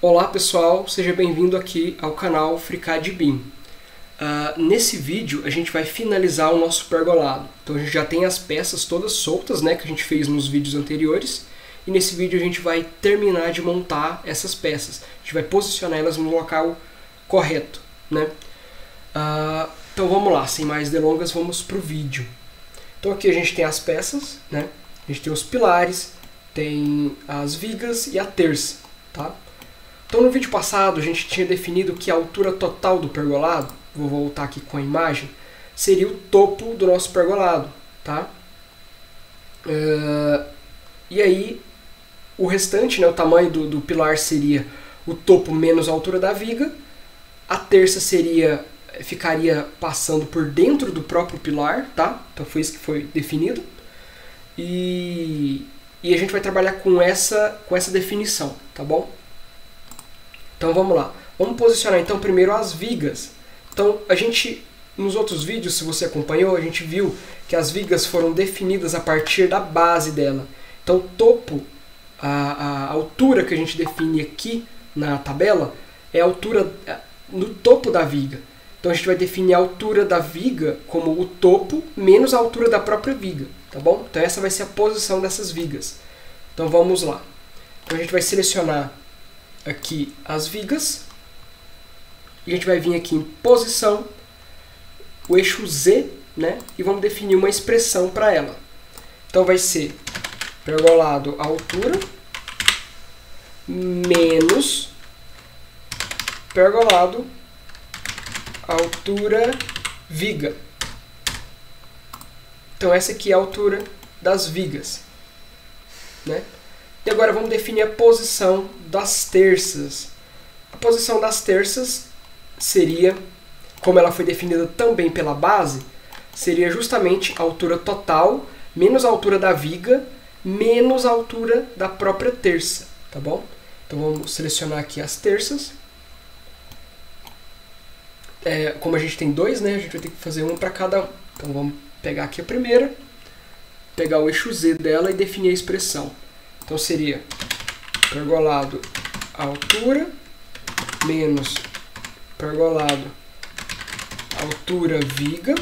Olá pessoal, seja bem-vindo aqui ao canal FreeCAD BIM. Nesse vídeo a gente vai finalizar o nosso pergolado. Então a gente já tem as peças todas soltas, né, que a gente fez nos vídeos anteriores. E nesse vídeo a gente vai terminar de montar essas peças. A gente vai posicionar elas no local correto, né? Então vamos lá, sem mais delongas, vamos para o vídeo. Então aqui a gente tem as peças, né? A gente tem os pilares, tem as vigas e a terça, tá? Então no vídeo passado a gente tinha definido que a altura total do pergolado, vou voltar aqui com a imagem, seria o topo do nosso pergolado, tá? E aí o restante, né, o tamanho do pilar seria o topo menos a altura da viga, a terça ficaria passando por dentro do próprio pilar, tá? Então foi isso que foi definido. E a gente vai trabalhar com essa definição, tá bom? Então vamos lá. Vamos posicionar então primeiro as vigas. Então a gente, nos outros vídeos, se você acompanhou, a gente viu que as vigas foram definidas a partir da base dela. Então o topo, a altura que a gente define aqui na tabela, é a altura no topo da viga. Então a gente vai definir a altura da viga como o topo menos a altura da própria viga, tá bom? Então essa vai ser a posição dessas vigas. Então vamos lá. Então a gente vai selecionar aqui as vigas, e a gente vai vir aqui em posição, o eixo Z, né? E vamos definir uma expressão para ela. Então vai ser pergolado altura menos pergolado altura viga. Então essa aqui é a altura das vigas, né? E agora vamos definir a posição das terças. A posição das terças seria, como ela foi definida também pela base, seria justamente a altura total menos a altura da viga menos a altura da própria terça, tá bom? Então vamos selecionar aqui as terças. Como a gente tem dois, né, a gente vai ter que fazer um para cada um. Então vamos pegar aqui a primeira, pegar o eixo Z dela e definir a expressão. Então seria pergolado altura menos pergolado altura viga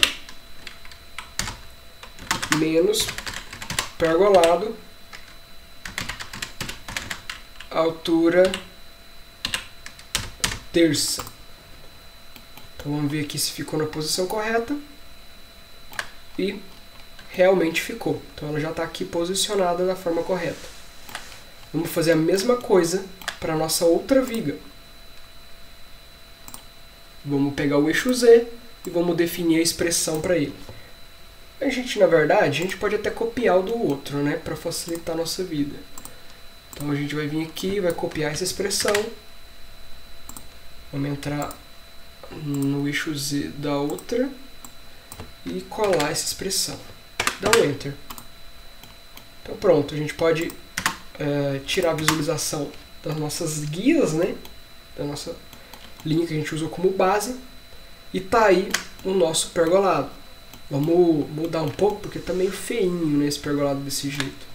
menos pergolado altura terça. Então vamos ver aqui se ficou na posição correta. E realmente ficou. Então ela já está aqui posicionada da forma correta. Vamos fazer a mesma coisa para a nossa outra viga. Vamos pegar o eixo Z e vamos definir a expressão para ele. Na verdade, a gente pode até copiar o do outro, né, para facilitar a nossa vida. Então a gente vai vir aqui, vai copiar essa expressão. Vamos entrar no eixo Z da outra e colar essa expressão. Dá um Enter. Então pronto, a gente pode tirar a visualização das nossas guias, né, da nossa linha que a gente usou como base, e tá aí o nosso pergolado. Vamos mudar um pouco porque tá meio feinho, né, esse pergolado desse jeito.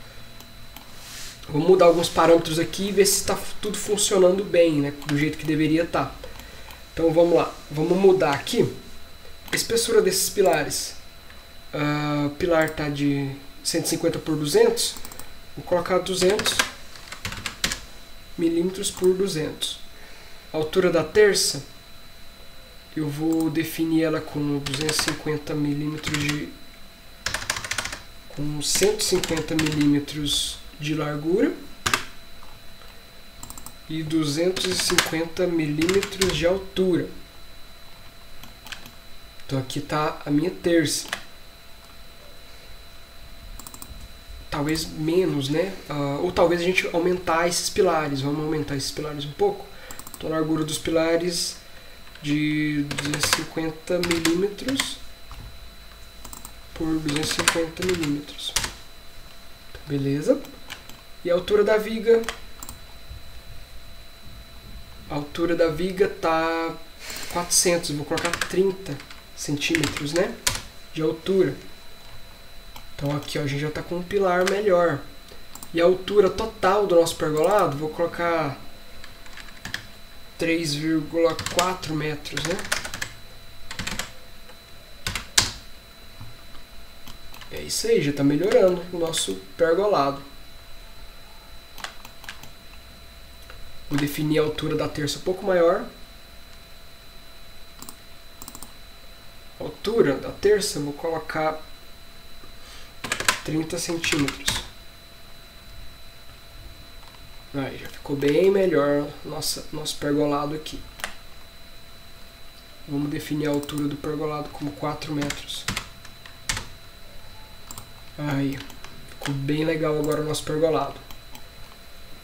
Vamos mudar alguns parâmetros aqui e ver se está tudo funcionando bem, né, do jeito que deveria estar. Então vamos lá, vamos mudar aqui a espessura desses pilares. O pilar está de 150 por 200, vou colocar 200 milímetros por 200. A altura da terça, eu vou definir ela com 250 milímetros com 150 milímetros de largura e 250 milímetros de altura. Então aqui está a minha terça. Talvez menos, né? Ou talvez a gente aumentar esses pilares. Vamos aumentar esses pilares um pouco. Então a largura dos pilares de 250 milímetros por 250 milímetros. Beleza? E a altura da viga? A altura da viga tá 400, vou colocar 30 centímetros, né, de altura. Então aqui ó, a gente já está com um pilar melhor. E a altura total do nosso pergolado, vou colocar 3,4 metros, né? É isso aí, já está melhorando o nosso pergolado. Vou definir a altura da terça um pouco maior. A altura da terça eu vou colocar 30 centímetros. Aí, já ficou bem melhor nosso pergolado aqui. Vamos definir a altura do pergolado como 4 metros. Aí, ficou bem legal agora o nosso pergolado.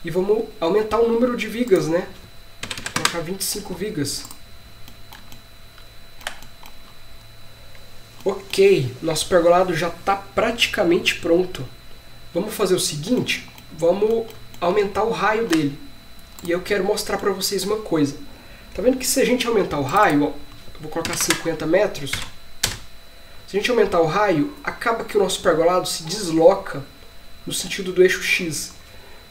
E vamos aumentar o número de vigas, né? Vou colocar 25 vigas. Ok, nosso pergolado já está praticamente pronto. Vamos fazer o seguinte, vamos aumentar o raio dele. E eu quero mostrar para vocês uma coisa. Tá vendo que se a gente aumentar o raio, ó, eu vou colocar 50 metros. Se a gente aumentar o raio, acaba que o nosso pergolado se desloca no sentido do eixo X.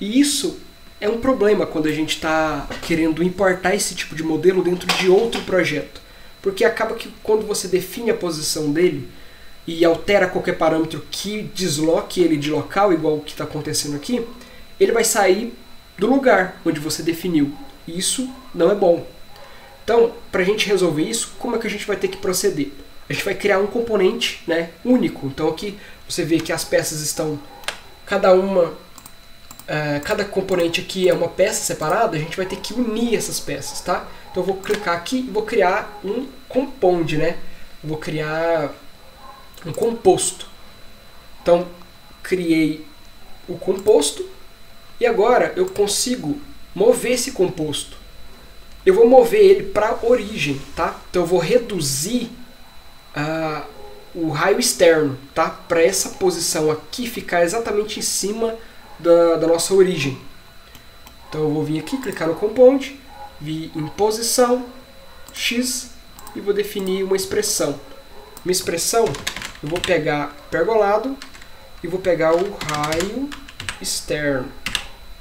E isso é um problema quando a gente está querendo importar esse tipo de modelo dentro de outro projeto. Porque acaba que quando você define a posição dele e altera qualquer parâmetro que desloque ele de local, igual o que está acontecendo aqui, ele vai sair do lugar onde você definiu. E isso não é bom. Então, para a gente resolver isso, como é que a gente vai ter que proceder? A gente vai criar um componente, né, único. Então aqui você vê que as peças estão, cada componente aqui é uma peça separada, a gente vai ter que unir essas peças, tá? Então eu vou clicar aqui e vou criar um compound, né? Eu vou criar um composto. Então, criei o composto e agora eu consigo mover esse composto. Eu vou mover ele para a origem, tá? Então eu vou reduzir o raio externo, tá? Para essa posição aqui ficar exatamente em cima da nossa origem. Então eu vou vir aqui, clicar no compound, vir em posição, X, e vou definir uma expressão. Uma expressão, eu vou pegar pergolado e vou pegar o raio externo.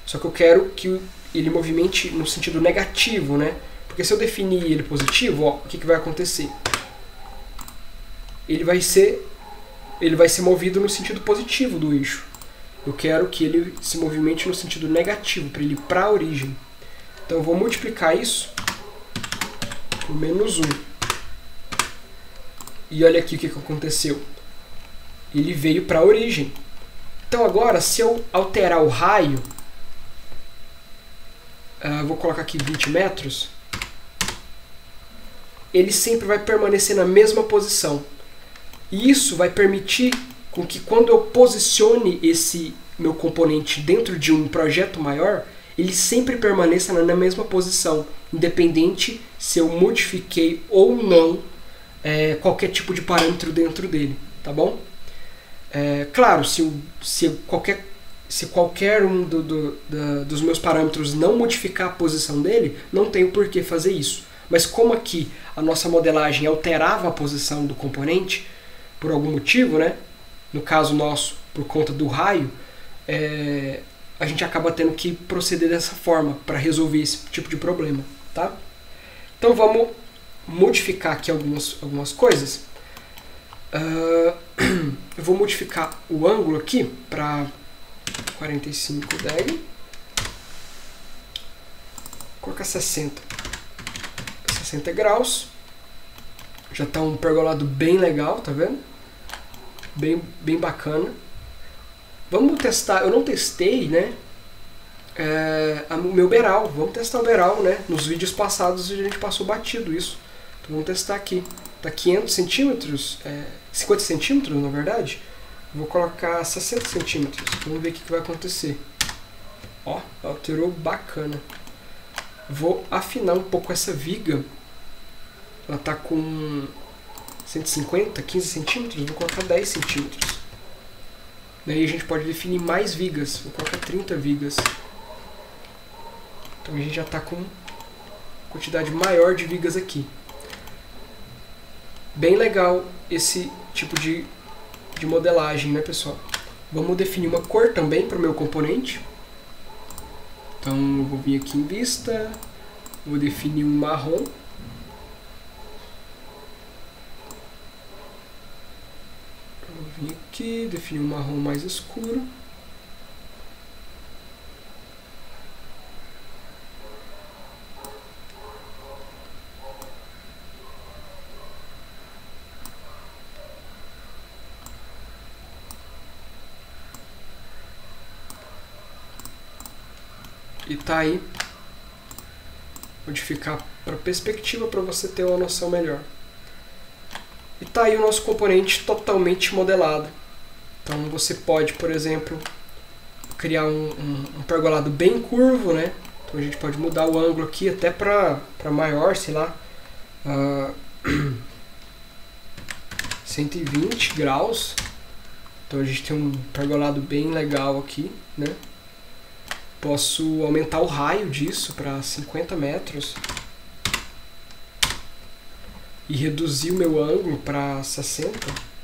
Só que eu quero que ele movimente no sentido negativo, né? Porque se eu definir ele positivo, ó, o que vai acontecer? Ele vai ser movido no sentido positivo do eixo. Eu quero que ele se movimente no sentido negativo, para ele ir para a origem. Então eu vou multiplicar isso por -1. E olha aqui o que aconteceu. Ele veio para a origem. Então agora, se eu alterar o raio, vou colocar aqui 20 metros, ele sempre vai permanecer na mesma posição. E isso vai permitir com que quando eu posicione esse meu componente dentro de um projeto maior, ele sempre permaneça na mesma posição, independente se eu modifiquei ou não qualquer tipo de parâmetro dentro dele, tá bom? Claro, se qualquer um dos meus parâmetros não modificar a posição dele, não tenho por que fazer isso. Mas como aqui a nossa modelagem alterava a posição do componente, por algum motivo, né? No caso nosso, por conta do raio, a gente acaba tendo que proceder dessa forma para resolver esse tipo de problema, tá? Então vamos modificar aqui algumas coisas. Eu vou modificar o ângulo aqui para 45 deg. Vou colocar 60 graus. Já está um pergolado bem legal, tá vendo? Bem bacana. Vamos testar, eu não testei, né? O meu beiral. Vamos testar o beiral, né? Nos vídeos passados a gente passou batido isso. Então vamos testar aqui. Tá 500 centímetros, 50 centímetros na verdade. Vou colocar 60 centímetros. Vamos ver o que vai acontecer. Ó, alterou bacana. Vou afinar um pouco essa viga. Ela tá com 150, 15 centímetros. Vou colocar 10 centímetros. Daí a gente pode definir mais vigas. Vou colocar 30 vigas. Então a gente já está com quantidade maior de vigas aqui. Bem legal esse tipo de modelagem, né, pessoal? Vamos definir uma cor também para o meu componente. Então eu vou vir aqui em vista, Vou definir um marrom. Vou vir aqui, definir um marrom mais escuro. E tá aí. Modificar para perspectiva para você ter uma noção melhor. E tá aí o nosso componente totalmente modelado. Então você pode, por exemplo, criar um pergolado bem curvo, né? Então a gente pode mudar o ângulo aqui até para maior, sei lá, 120 graus. Então a gente tem um pergolado bem legal aqui, né? Posso aumentar o raio disso para 50 metros e reduzir o meu ângulo para 60.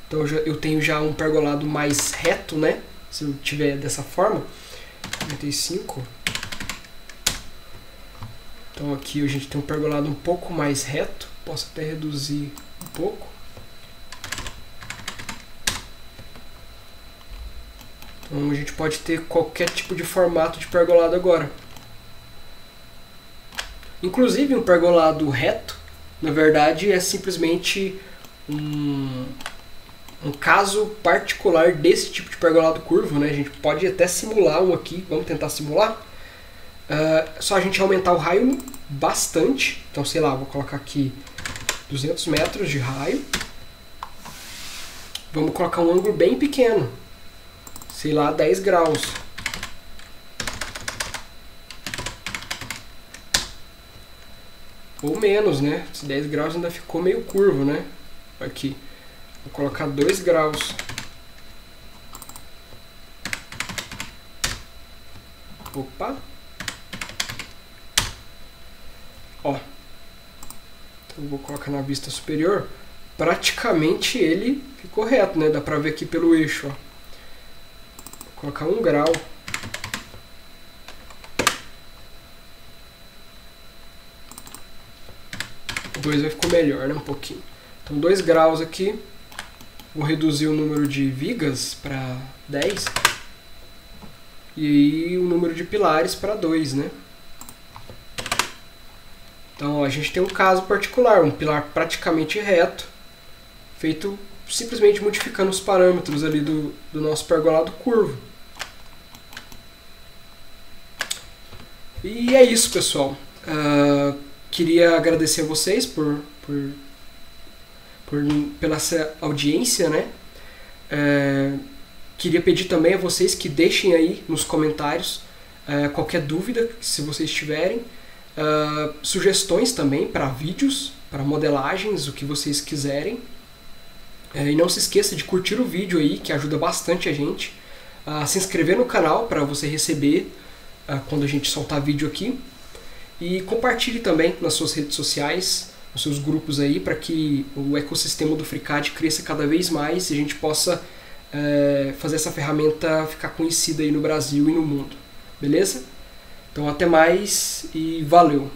Então eu tenho já um pergolado mais reto, né? Se eu tiver dessa forma, 45. Então aqui a gente tem um pergolado um pouco mais reto. Posso até reduzir um pouco. Então a gente pode ter qualquer tipo de formato de pergolado agora. Inclusive um pergolado reto, na verdade, é simplesmente um caso particular desse tipo de pergolado curvo, né? A gente pode até simular um aqui, vamos tentar simular. Só a gente aumentar o raio bastante. Então, sei lá, vou colocar aqui 200 metros de raio. Vamos colocar um ângulo bem pequeno. Sei lá, 10 graus. Ou menos, né? Esse 10 graus ainda ficou meio curvo, né? Aqui. Vou colocar 2 graus. Opa! Ó. Então eu vou colocar na vista superior. Praticamente ele ficou reto, né? Dá pra ver aqui pelo eixo, ó. Colocar 1 grau. O 2 vai ficar melhor, né? Um pouquinho. Então 2 graus aqui. Vou reduzir o número de vigas para 10. E o número de pilares para 2, né? Então ó, a gente tem um caso particular, um pilar praticamente reto, feito simplesmente modificando os parâmetros ali do nosso pergolado curvo. E é isso, pessoal. Queria agradecer a vocês pela essa audiência, né? Queria pedir também a vocês que deixem aí nos comentários qualquer dúvida, se vocês tiverem. Sugestões também para vídeos, para modelagens, o que vocês quiserem. E não se esqueça de curtir o vídeo aí, que ajuda bastante a gente. Se inscrever no canal para você receber quando a gente soltar vídeo aqui. E compartilhe também nas suas redes sociais, nos seus grupos aí, para que o ecossistema do FreeCAD cresça cada vez mais e a gente possa fazer essa ferramenta ficar conhecida aí no Brasil e no mundo. Beleza? Então até mais e valeu!